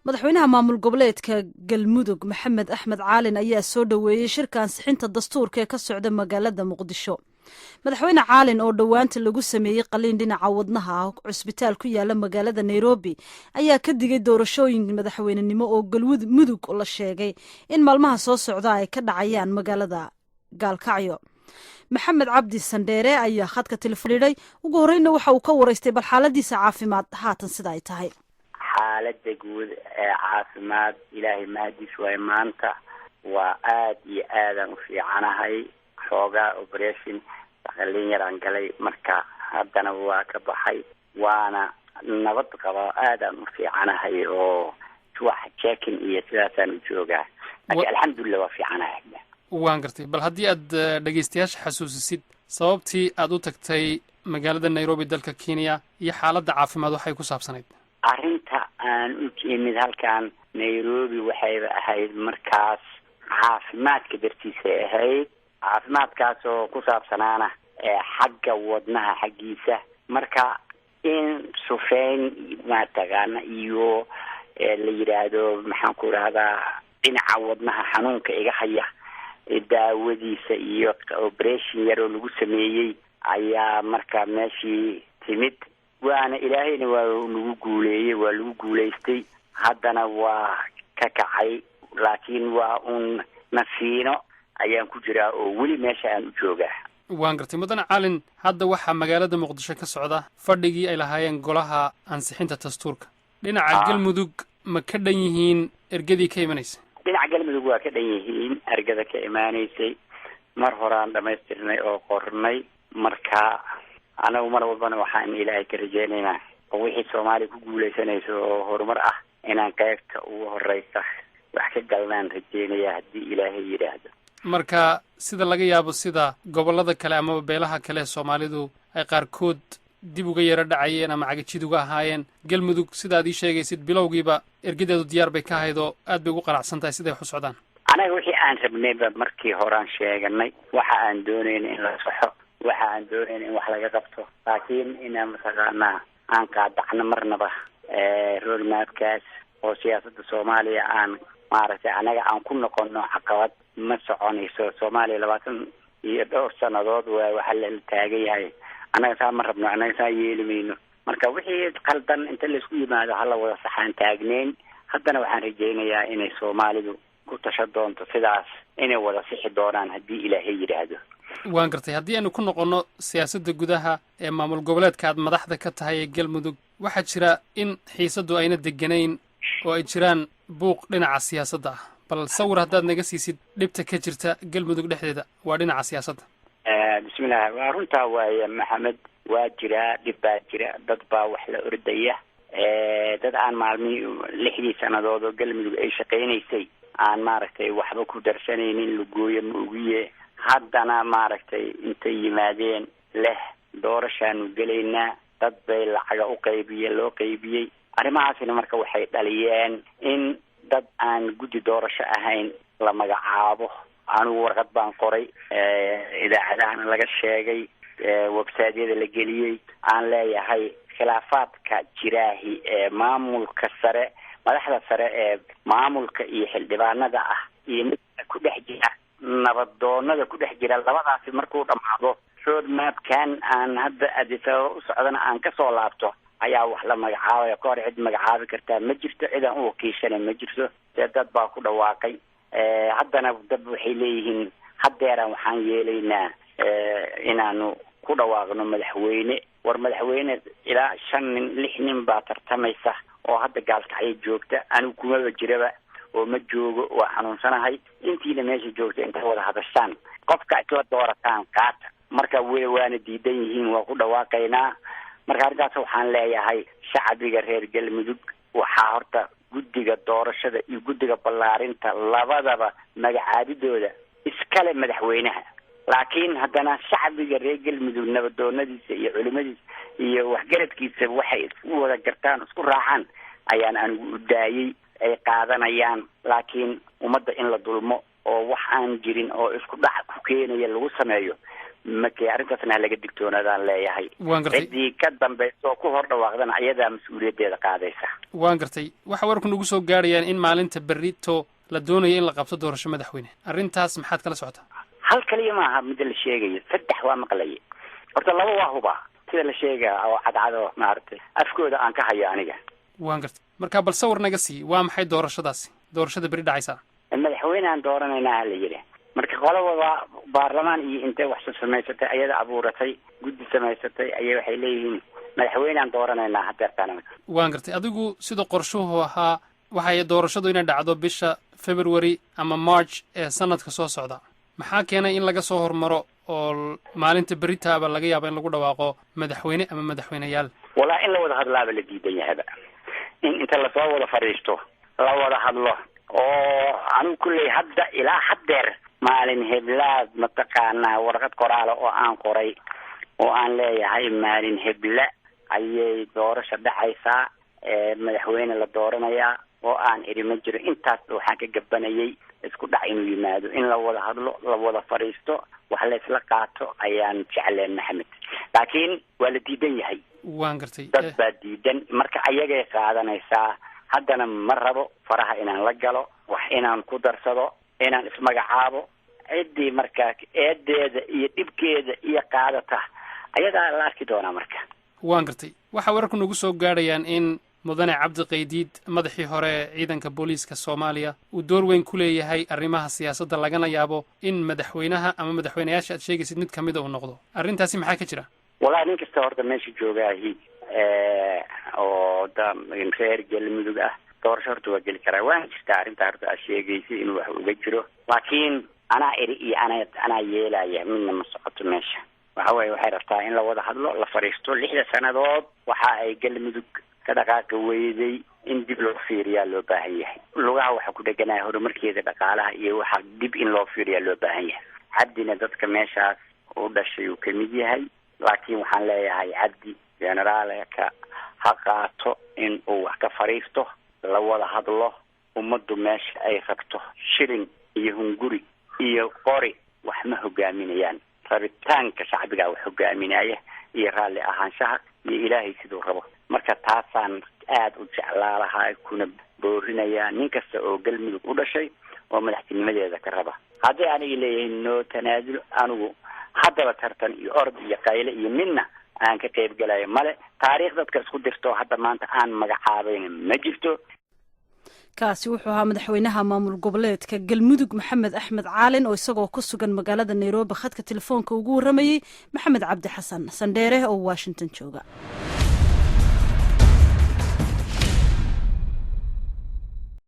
madaxweynaha maamul goboleedka galmudug maxamed axmed caalin ayaa soo dhoweeyey shirka ansixinta dastuurka ee ka socda magaalada muqdisho. madaxweyne caalin oo dhowaanta lagu sameeyey qaliin dhinaca wadnaha ah cusbitaal ku yaala magaalada nairobi ayaa ka digay doorashooyin madaxweynenimo oo galmudug la sheegay in maalmaha soo socda ay ka dhacayaan magaalada gaalkacyo. maxamed cabdi sandheere ayaa khadka telefoonidhay ugu horeyna waxa uu ka waraystay bal xaaladiisa caafimaad haatan sida ay tahay. xaalada guud ee caafimaad ilaahay mahadiis waay maanta waa aad iyo aadaan u fiicanahay. xoogaa operation qaliin yaraan galay marka haddana waa ka baxay waana nabad qaba aadaan u fiicanahay oo wax checking iyo sidaasaan u joogaa laakiin alxamdulillah waa fiicanahay. waan gartay bal haddii aad dhegaystayaasha xasuusisid sababtii aad u tagtay magaalada nairobi dalka kenya iyo xaaladda caafimaad waxay ku saabsanayd. arrinta aan u imid halkan nairobi waxayba ahayd markaas caafimaadka dartiisay ahayd, caafimaadkaas oo ku saabsanaana xagga wadnaha xaggiisa. marka in sufeyn mataqaana iyo la yidhaahdo maxaan ku rahdaa dhinaca wadnaha xanuunka iga haya daawadiisa iyo operation yar oo lagu sameeyey ayaa marka meeshii timid. waana ilaahayna waa nagu guuleeyey, waa lagu guulaystay. haddana waa ka kacay laakiin waa un nasiino ayaan ku jiraa oo weli meesha aan u joogaa. waan gartay mudane caalin, hadda waxaa magaalada muqdisho ka socda fadhigii ay lahaayeen golaha ansixinta dastuurka. dhinaca galmudug ma ka dhan yihiin ergadii ka imanaysa? dhinaca galmudug waa ka dhan yihiin ergada ka imaanaysay. mar horaan dhamaystirnay oo qornay. marka anagu mar walbana waxaan ilaahay ka rajeynaynaa oo wixii soomaaliya ku guulaysanayso oo horumar ah inaan qaybta ugu horeysa wax ka galnaan rajeynaya haddii ilaahay yidhaahdo. marka sida laga yaabo sida gobollada kale amaba beelaha kale soomaalidu ay qaarkood dib uga yaro dhacayeen ama cagajid uga ahaayeen, galmudug sidaad ii sheegaysid bilowgiiba ergadeedu diyaar bay ka ahayd oo aad bay ugu qanacsan tahay siday wax u socdaan. anaga wixii aan rabnayba markii horaan sheeganay. waxa aan doonayna in la saxo, waxa aan doonayn in wax laga qabto, laakiin inaan mataqaanaa aan qaadacno marnaba roadmapkaas oo siyaasadda soomaaliya aan maaragtay anaga aan ku noqono caqabad ma soconayso. soomaaliya 20 iyo dhowr sannadood waa waxa la taagan yahay. anaga saa ma rabno, anaga saa yeeli mayno. marka wixii qaldan inta laisku yimaado hala wada saxaan taagneyn. haddana waxaan rajaynayaa inay soomaalidu ku tasha doonto sidaas inay wada sixi doonaan haddii ilaahay yidhaahdo. waan gartay haddii aynu ku noqonno siyaasadda gudaha ee maamul goboleedka aad madaxda ka tahay ee galmudug, waxaa jira in xiisaddu ayna deganayn oo ay jiraan buuq dhinaca siyaasadda ah. bal sawir haddaad naga siisid dhibta ka jirta galmudug dhexdeeda waa dhinaca siyaasadda. bismillah, waa runtaa waaye maxamed. waa jiraa dhib baa jira, dad baa wax la ordaya. dad aan maalmihii 6 sannadood oo galmudug ay shaqaynaysay aan maaragtay waxba ku darsanaynin lagooyo ma ogiye. haddana maaragtay intay yimaadeen leh doorashaanu gelaynaa, dad bay lacaga loo qaybiyey. arrimahaasina marka waxay dhaliyeen in dad aan guddi doorasho ahayn la magacaabo. anigu warqad baan qoray, idaacadahana laga sheegay, websiteyada la geliyey. aan leeyahay khilaafaadka jiraahi ee maamulka sare, madaxda sare ee maamulka iyo xildhibaanada ah iyo mid ku dhex jira nabadoonada ku dhex jira, labadaasi markuu dhamaado roadmapkan aan hadda adisaba u socdana aan kasoo laabto ayaa wax la magacaabaya. ka hor cid magacaabi kartaa ma jirto, cidaan u wakiishanay ma jirto. dee dad baa ku dhawaaqay. haddana dad waxay leeyihiin haddeeraan waxaan yeelaynaa inaanu ku dhawaaqno madaxweyne. war madaxweyne ilaa 5 nin 6 nin baa tartamaysa oo hadda gaalkacyo joogta. anigu kumaba jiraba oo ma joogo, waa xanuunsanahay. intiina meesha joogta inta wada hadashaan qofka isla doorataan qaata. marka waana diidan yihiin, waa ku dhawaaqaynaa. marka arrintaas waxaan leeyahay shacbiga reer galmudug waxaa horta guddiga doorashada iyo guddiga ballaarinta labadaba magacaabidooda iskale madaxweynaha. laakiin haddana shacbiga reer galmudug nabadoonadiisa iyo culimadiisa iyo waxgaradkiisa waxay u wada gartaan, isku raacaan ayaan anigu u daayey ay qaadanayaan. laakiin ummadda in la dulmo oo wax aan jirin oo isku dhac ku keenaya lagu sameeyo markii arrintaasna laga digtoonaadaan leeyahay waan gartay ciddii ka dambaysa oo ku hor dhawaaqdana ayadaa mas-uuliyaddeeda qaadaysa waan gartay waxa warku nagu soo gaarayaan in maalinta berrito la doonayo in la qabto doorasho madaxweyne arrintaas maxaad kala socotaa hal kaliya maaha midda la sheegayo 3 waa maqlaye horta 2 waa hubaa sida la sheegaya oo cadcado maartay afkooda aan ka hayo aniga waan gartay marka bal sawir naga sii waa maxay doorashada berri dhacaysa madaxweynean dooranayna la yiri marka qolada baarlamaan iyo intee wax samaysatay ayada abuuratay guddi samaysatay ayay waxay leeyihiin madaxweynean dooranayna hadeertaan waan gartay adigu sida qorshuhu ahaa waxay doorashadu inay dhacdo bisha February ama March ee sanadka soo socda maxaa keenay in laga soo hormaro oo maalinta berritaaba laga yaabo in lagu dhawaaqo madaxweyne ama madaxweynayaal walaa in la wada hadlaaba la diidan yahay in inta la soo wada fariisto la wada hadlo oo anigu kulley hadda ilaa haddeer maalin heblaad mataqaanaa warqad qoraala oo aan qoray oo aan leeyahay maalin hebla ayay doorasho dhacaysaa madaxweyne la dooranayaa oo aan iri ma jiro intaas waxaan ka gabanayay isku dhac inuu yimaado in la wada hadlo la wada fariisto wax la isla qaato ayaan jecleen maxamed laakiin waa la diidan yahay waan gartay dad baa diidan marka ayagay qaadanaysaa haddana ma rabo faraha inaan la galo wax inaan ku darsado inaan ismagacaabo ciddii markaa eedeeda iyo dhibkeeda iyo qaadata ayadaa la arki doonaa marka waan gartay waxa wararku nagu soo gaarayaan in mudane cabdi qaydiid madaxii hore ciidanka booliiska Soomaaliya uu door weyn ku leeyahay arrimaha siyaasadda lagana yaabo in madaxweynaha ama madaxweynayaasha aad sheegaysid mid kamid ah uu noqdo arrintaasi maxaa ka jira walaa nin kasta horta meesha joogaahi oo reer galmudug ah doorasho horta waa geli karaa waan jirtaa arrintaa horta aad sheegaysay inuu wax uga jiro laakiin anaa eri iyo anaa yeelaya midna ma socoto meesha waxa weeye waxay rabtaa in la wada hadlo la fariisto 6 sanadood waxa ay galmudug ka dhaqaaqi weyday in dib loo fiiriyaa loo baahan yahay lugaha waxa ku dheganaa horumarkeeda dhaqaalaha iyo waxa dib in loo fiiriyaa loo baahan yahay cabdina dadka meeshaas u dhashay uu kamid yahay laakiin waxaan leeyahay cabdi generaalka ha qaato in uu wax ka fariisto la wada hadlo ummaddu meesha ay rabto shirin iyo hunguri iyo qori wax ma hogaaminayaan rabitaanka shacbiga wax hogaaminaya iyo raalli ahaanshaha iyo ilaahay siduu rabo marka taasaan aad u jeclaalahay kuna boorinaya nin kasta oo galmudug u dhashay oo madaxtinimadeeda ka raba haddii aniga leeyahay noo tanaadul anigu haddaba tartan iyo ord iyo qayle iyo midna aan ka qayb galayo male taariikh dadka isku dirto hadda maanta aan magacaabayna ma jirto kaasi wuxuu ahaa madaxweynaha maamul goboleedka galmudug maxamed axmed caalin oo isagoo ku sugan magaalada Nairobi khadka telefoonka ugu waramayay maxamed cabdi xasan sandheere oo Washington jooga